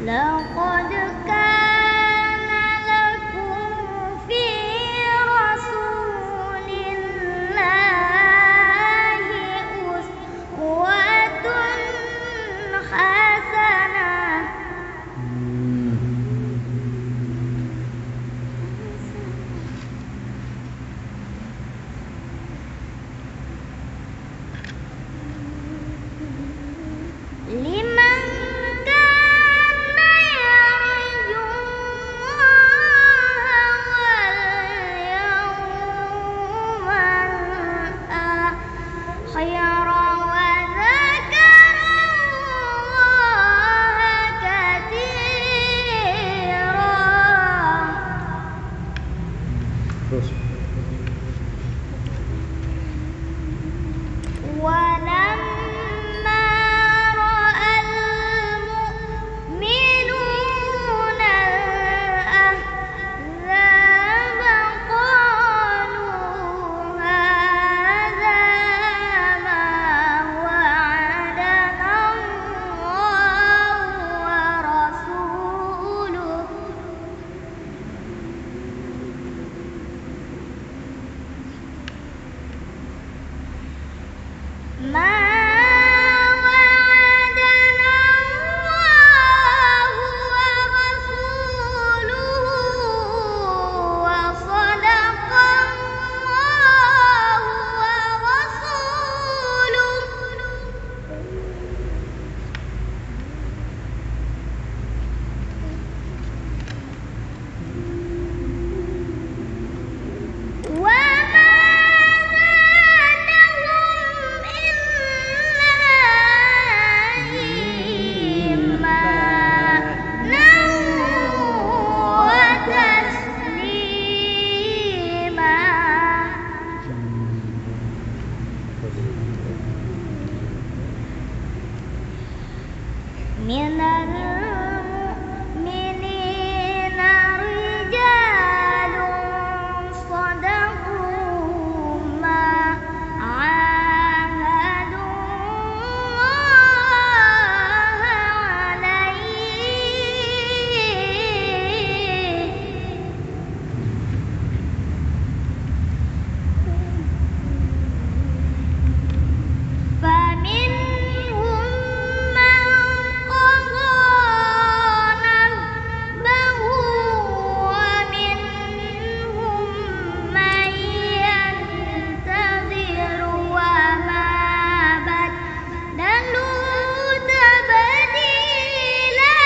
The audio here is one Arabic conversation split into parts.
لقد كان لكم في رسول الله أسوة حسنة لمن كان يرجو الله واليوم الآخر وذكر الله كثيرا. ولما رأى المؤمنون الأحزاب قالوا هذا ما وعدنا الله ورسوله ما وعدنا الله ورسوله وصدق الله ورسوله. وما زادهم إلا إيمانا وتسليما. من المؤمنين رجال صدقوا ما عاهدوا الله عليه فمنهم من قضى نحبه ومنهم من ينتظر وما بدلوا تبديلا.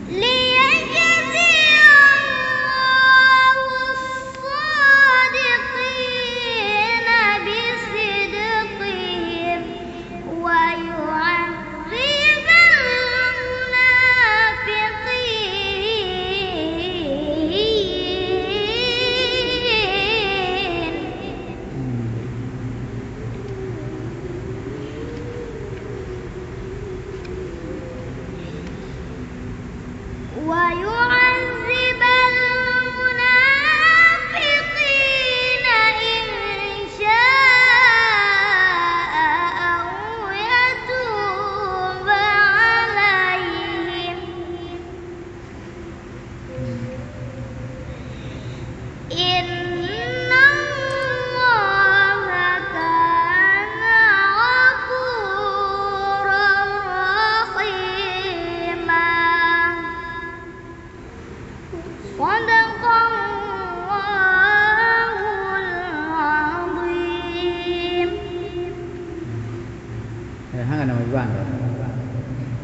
ليجزي الله الصادقين بصدقهم ويعذب المنافقين إن شاء أو يتوب عليهم إن الله كان غفورا رحيما. صدق الله العظيم. Hang on, my